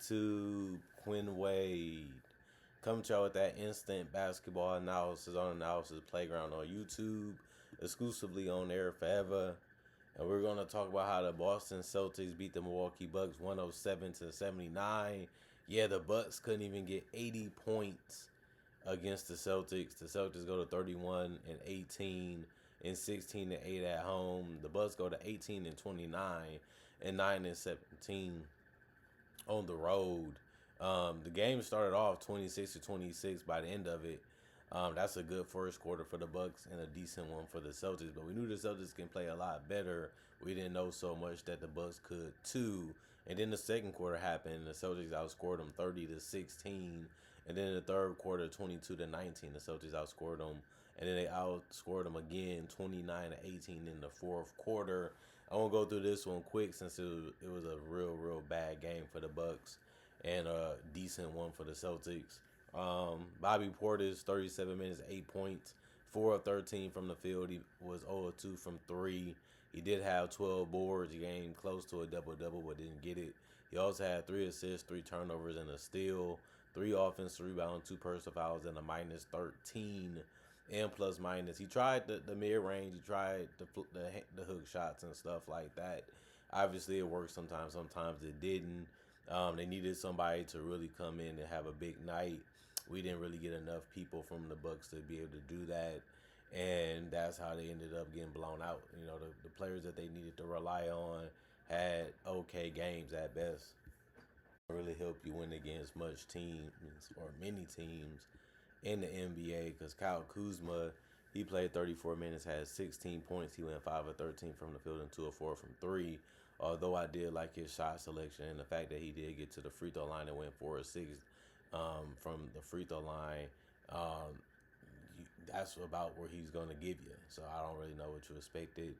YouTube, Quinn Wade. Come to y'all with that instant basketball analysis on Analysis Playground on YouTube, exclusively on air forever. And we're going to talk about how the Boston Celtics beat the Milwaukee Bucks 107-79. Yeah, the Bucks couldn't even get 80 points against the Celtics. The Celtics go to 31-18 and 16-8 at home. The Bucks go to 18-29 and 9-17 on the road. The game started off 26-26 by the end of it. That's a good first quarter for the Bucks and a decent one for the Celtics. But we knew the Celtics can play a lot better. We didn't know so much that the Bucks could too. And then the second quarter happened. And the Celtics outscored them 30-16. And then in the third quarter, 22-19, the Celtics outscored them. And then they outscored them again, 29-18 in the fourth quarter. I won't go through this one quick since it was a real bad game for the Bucks and a decent one for the Celtics. Bobby Portis, 37 minutes, 8 points, 4 of 13 from the field. He was 0 of 2 from 3. He did have 12 boards. He came close to a double-double, but didn't get it. He also had 3 assists, 3 turnovers, and a steal, 3 offensive rebounds, 2 personal fouls, and a minus 13 and plus minus. He tried the mid-range. He tried the hook shots and stuff like that. Obviously, it worked sometimes. Sometimes it didn't. They needed somebody to really come in and have a big night. We didn't really get enough people from the Bucks to be able to do that, and that's how they ended up getting blown out. You know, the players that they needed to rely on had okay games at best. Really help you win against much teams or many teams in the NBA because Kyle Kuzma, he played 34 minutes, had 16 points. He went 5 of 13 from the field and 2 of 4 from 3. Although I did like his shot selection and the fact that he did get to the free throw line and went 4 or 6 from the free throw line, that's about where he's going to give you. So I don't really know what you expected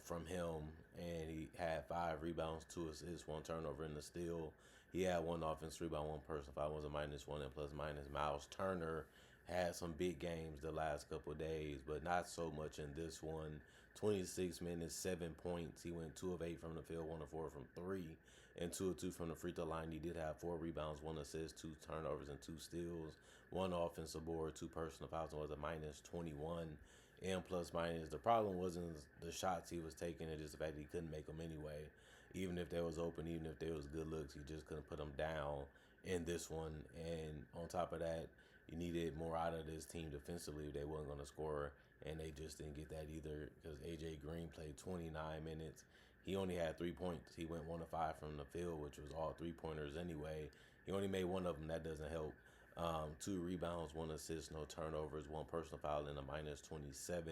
from him. And he had 5 rebounds, 2 assists, 1 turnover, and a steal. He had 1 offensive rebound, 1 personal foul, was a minus 1 and plus minus. Miles Turner had some big games the last couple of days, but not so much in this one. 26 minutes, 7 points. He went 2 of 8 from the field, 1 of 4 from 3, and 2 of 2 from the free throw line. He did have 4 rebounds, 1 assist, 2 turnovers, and 2 steals. 1 offensive board, 2 personal fouls, and was a minus 21 and plus minus. The problem wasn't the shots he was taking, it's just the fact that he couldn't make them anyway. Even if they was open, even if they was good looks, he just couldn't put them down in this one. And on top of that, you needed more out of this team defensively if they wasn't going to score, and they just didn't get that either because A.J. Green played 29 minutes. He only had 3 points. He went 1 of 5 from the field, which was all 3-pointers anyway. He only made 1 of them. That doesn't help. 2 rebounds, 1 assist, no turnovers, 1 personal foul, and a minus 27.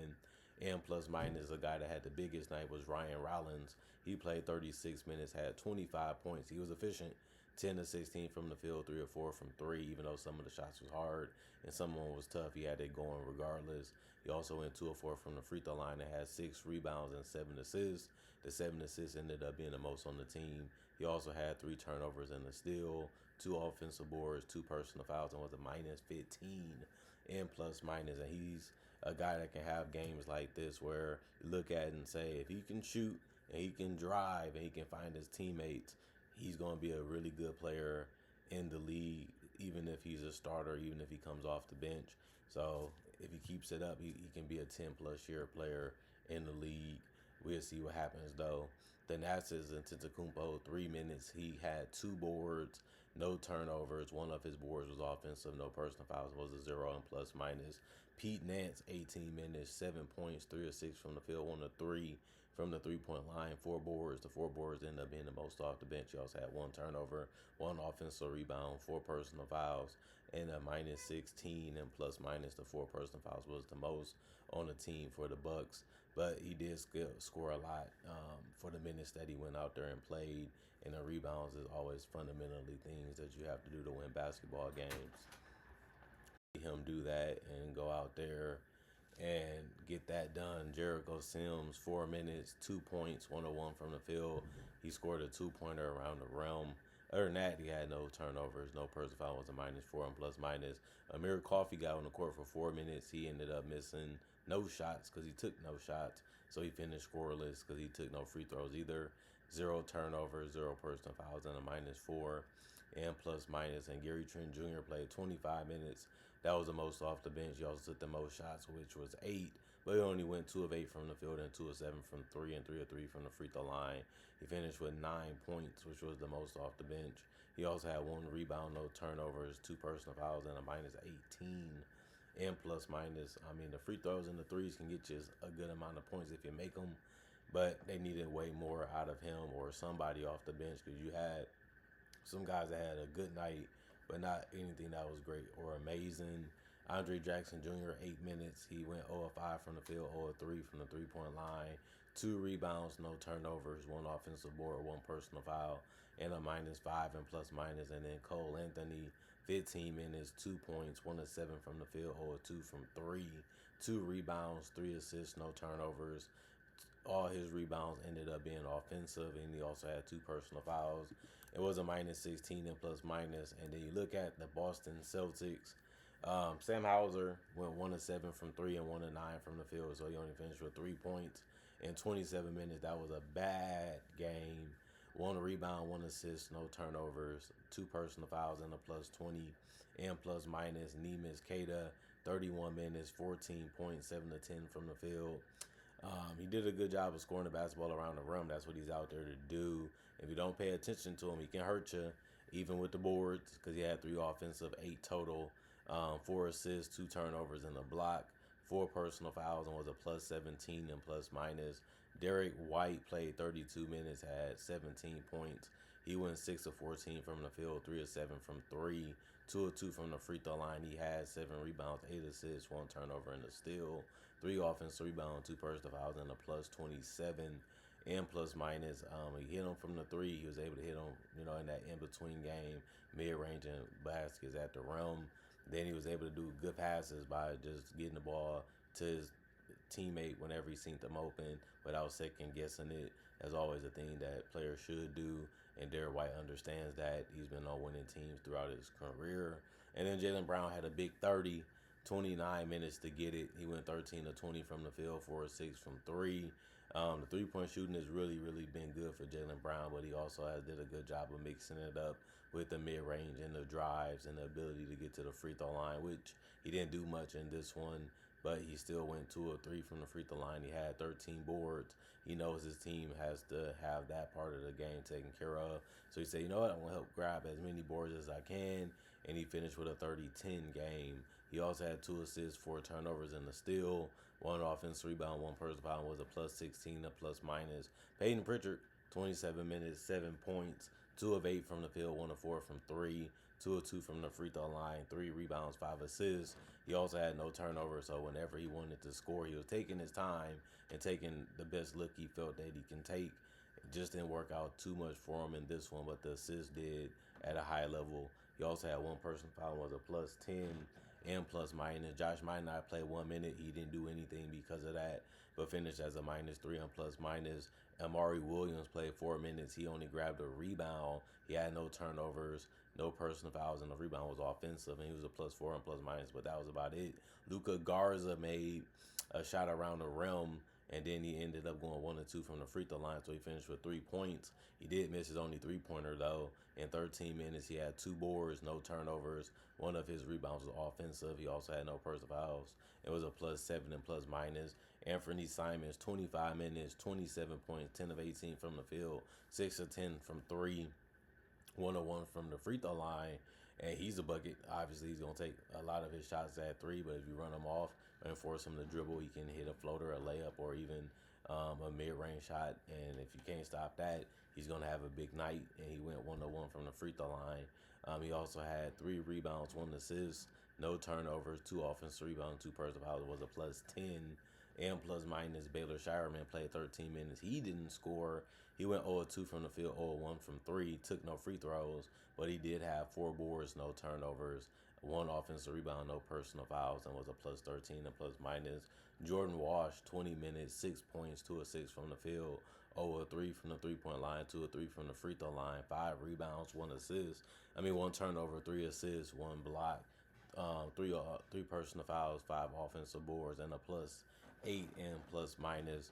And plus minus, a guy that had the biggest night was Ryan Rollins. He played 36 minutes, had 25 points. He was efficient. 10 of 16 from the field, 3 or 4 from 3, even though some of the shots was hard and some of them was tough. He had it going regardless. He also went 2 or 4 from the free throw line and had 6 rebounds and 7 assists. The 7 assists ended up being the most on the team. He also had 3 turnovers and a steal, 2 offensive boards, 2 personal fouls, and was a minus 15 and plus minus. And he's a guy that can have games like this where you look at it and say, if he can shoot and he can drive and he can find his teammates, he's going to be a really good player in the league, even if he's a starter, even if he comes off the bench. So if he keeps it up, he can be a 10-plus year player in the league. We'll see what happens, though. The Nats's Antetokounmpo, 3 minutes. He had 2 boards, no turnovers. 1 of his boards was offensive, no personal fouls, was a 0 and plus minus. Pete Nance, 18 minutes, 7 points, 3 or 6 from the field, 1 of 3 from the three-point line, 4 boards. The 4 boards ended up being the most off the bench. He also had 1 turnover, 1 offensive rebound, 4 personal fouls, and a minus 16 and plus minus. The 4 personal fouls was the most on the team for the Bucks, but he did score a lot for the minutes that he went out there and played. And the rebounds is always fundamentally things that you have to do to win basketball games. Him do that and go out there and get that done. Jericho Sims, 4 minutes, 2 points, 1 of 1 from the field. He scored a 2-pointer around the rim. Other than that, he had no turnovers, no personal foul, was a minus 4 and plus minus. Amir Coffey got on the court for 4 minutes. He ended up missing no shots because he took no shots. So he finished scoreless because he took no free throws either. zero turnovers, zero personal fouls, and a -4 and plus minus. And Gary Trent Jr. played 25 minutes. That was the most off the bench. He also took the most shots, which was 8. But he only went 2 of 8 from the field and 2 of 7 from 3 and 3 of 3 from the free throw line. He finished with 9 points, which was the most off the bench. He also had 1 rebound, no turnovers, 2 personal fouls, and a -18 and plus minus. I mean, the free throws and the threes can get you a good amount of points if you make them, but they needed way more out of him or somebody off the bench because you had some guys that had a good night, but not anything that was great or amazing. Andre Jackson Jr., 8 minutes. He went 0 of 5 from the field, 0 of 3 from the three-point line. 2 rebounds, no turnovers, 1 offensive board, 1 personal foul, and a -5 and plus minus. And then Cole Anthony, 15 minutes, 2 points, 1 of 7 from the field, 0 of 2 from 3. 2 rebounds, 3 assists, no turnovers. All his rebounds ended up being offensive, and he also had 2 personal fouls. It was a -16 and plus minus. And then you look at the Boston Celtics. Sam Hauser went 1 of 7 from 3 and 1 of 9 from the field, so he only finished with 3 points in 27 minutes. That was a bad game. 1 rebound, 1 assist, no turnovers, 2 personal fouls, and a +20 and plus minus. Neemias Queta, 31 minutes, 14 points, 7 to 10 from the field. He did a good job of scoring the basketball around the rim. That's what he's out there to do. If you don't pay attention to him, he can hurt you, even with the boards, because he had 3 offensive, 8 total, 4 assists, 2 turnovers, and a block, 4 personal fouls, and was a +17 and plus minus. Derek White played 32 minutes, had 17 points. He went 6 of 14 from the field, 3 of 7 from 3, 2 of 2 from the free throw line. He had 7 rebounds, 8 assists, 1 turnover, and a steal. 3 offensive rebounds, 2 personal fouls, and a +27 and plus minus. He hit him from the 3. He was able to hit him, in that in-between game, mid-range and baskets at the rim. Then he was able to do good passes by just getting the ball to his teammate whenever he seen them open without second guessing it. That's always a thing that players should do, and Derek White understands that. He's been on winning teams throughout his career. And then Jaylen Brown had a big 30, 29 minutes to get it. He went 13 of 20 from the field, 4 of 6 from 3. The three-point shooting has really, really been good for Jaylen Brown, but he also did a good job of mixing it up with the mid-range and the drives and the ability to get to the free throw line, which he didn't do much in this one, but he still went 2 of 3 from the free throw line. He had 13 boards. He knows his team has to have that part of the game taken care of. So he said, you know what, I'm going to help grab as many boards as I can, and he finished with a 30-10 game. He also had 2 assists, 4 turnovers, and a steal. 1 offensive rebound, 1 personal foul, was a +16, a plus minus. Peyton Pritchard, 27 minutes, 7 points, 2 of 8 from the field, 1 of 4 from 3, 2 of 2 from the free throw line, 3 rebounds, 5 assists. He also had no turnovers, so whenever he wanted to score, he was taking his time and taking the best look he felt that he can take. It just didn't work out too much for him in this one, but the assist did at a high level. He also had 1 personal foul, was a +10 and plus minus. Josh might not play 1 minute. He didn't do anything because of that, but finished as a -3 and plus minus. Amari Williams played 4 minutes. He only grabbed a rebound. He had no turnovers, no personal fouls, and the rebound was offensive, and he was a +4 and plus minus, but that was about it. Luka Garza made a shot around the rim, and then he ended up going 1 or 2 from the free throw line, so he finished with 3 points. He did miss his only 3-pointer, though. In 13 minutes, he had 2 boards, no turnovers. 1 of his rebounds was offensive. He also had no personal fouls. It was a +7 and plus minus. Anthony Simons, 25 minutes, 27 points, 10 of 18 from the field, 6 of 10 from 3, 1 of 1 from the free throw line. And he's a bucket. Obviously, he's going to take a lot of his shots at 3, but if you run him off and force him to dribble, he can hit a floater, a layup, or even a mid-range shot. And if you can't stop that, he's going to have a big night. And he went 1 of 1 from the free throw line. He also had 3 rebounds, 1 assist, no turnovers, 2 offensive rebounds, 2 personal fouls. Was a +10 and plus minus. Baylor Shireman played 13 minutes. He didn't score. He went 0 of 2 from the field, 0 of 1 from 3, took no free throws, but he did have 4 boards, no turnovers, 1 offensive rebound, no personal fouls, and was a +13 and plus minus. Jordan Walsh, 20 minutes, 6 points, 2 of 6 from the field, 0 of 3 from the three-point line, 2 of 3 from the free throw line, 5 rebounds, 1 assist. 1 turnover, 3 assists, 1 block, 3 personal fouls, 5 offensive boards, and a +8 and plus minus.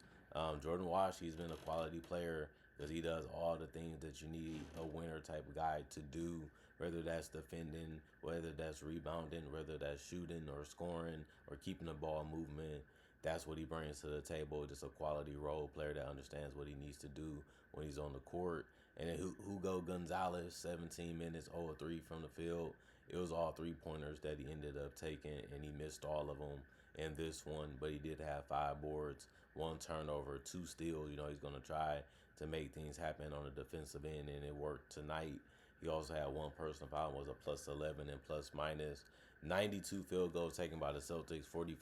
Jordan Walsh, he's been a quality player because he does all the things that you need a winner type of guy to do, whether that's defending, whether that's rebounding, whether that's shooting or scoring or keeping the ball movement. That's what he brings to the table. Just a quality role player that understands what he needs to do when he's on the court. And then Hugo Gonzalez, 17 minutes, 0 of 3 from the field. It was all 3-pointers that he ended up taking, and he missed all of them in this one. But he did have 5 boards, 1 turnover, 2 steals. He's going to try to make things happen on the defensive end, and it worked tonight. He also had one personal foul, was a plus 11 and plus minus. 92 field goals taken by the Celtics, 45%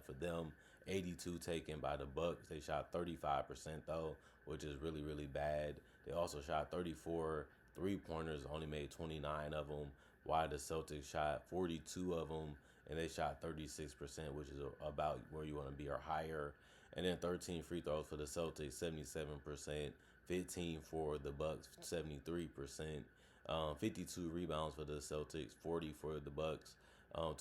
for them. 82 taken by the Bucks. They shot 35% though, which is really, really bad. They also shot 34 3-pointers, only made 29 of them, while the Celtics shot 42 of them, and they shot 36%, which is about where you want to be or higher. And then 13 free throws for the Celtics, 77%. 15 for the Bucks, 73%. 52 rebounds for the Celtics, 40 for the Bucks.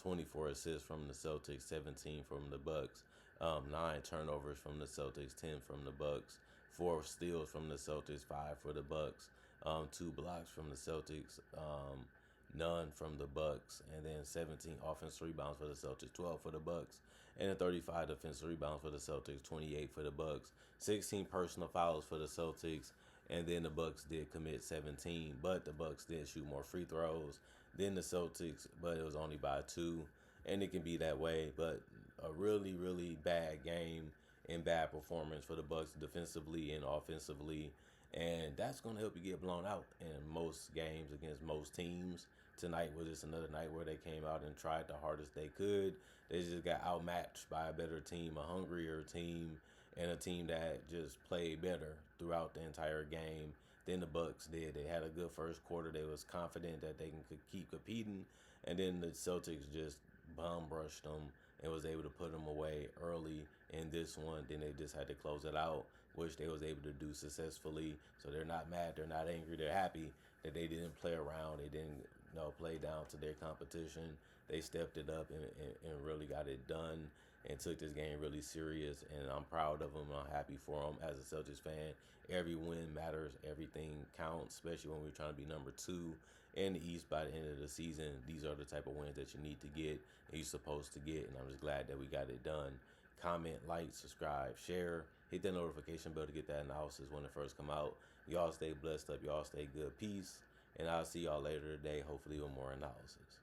24 assists from the Celtics, 17 from the Bucks. 9 turnovers from the Celtics, 10 from the Bucks. 4 steals from the Celtics, 5 for the Bucks. 2 blocks from the Celtics, none from the Bucks, and then 17 offensive rebounds for the Celtics, 12 for the Bucks, and then 35 defensive rebounds for the Celtics, 28 for the Bucks. 16 personal fouls for the Celtics, and then the Bucks did commit 17, but the Bucks did shoot more free throws than the Celtics, but it was only by 2, and it can be that way. But a really, really bad game and bad performance for the Bucks defensively and offensively, and that's going to help you get blown out in most games against most teams. Tonight was just another night where they came out and tried the hardest they could. They just got outmatched by a better team, a hungrier team, and a team that just played better throughout the entire game than the Bucks did. They had a good first quarter. They was confident that they could keep competing, and then the Celtics just bum brushed them and was able to put them away early in this one. Then they just had to close it out, which they was able to do successfully. So they're not mad, they're not angry, they're happy that they didn't play around. They didn't play down to their competition. They stepped it up and really got it done and took this game really serious. And I'm proud of them. I'm happy for them as a Celtics fan. Every win matters. Everything counts, especially when we're trying to be number 2 in the East by the end of the season. These are the type of wins that you need to get and you're supposed to get. And I'm just glad that we got it done. Comment, like, subscribe, share. Hit that notification bell to get that analysis when it first come out. Y'all stay blessed up. Y'all stay good. Peace. And I'll see y'all later today, hopefully with more analysis.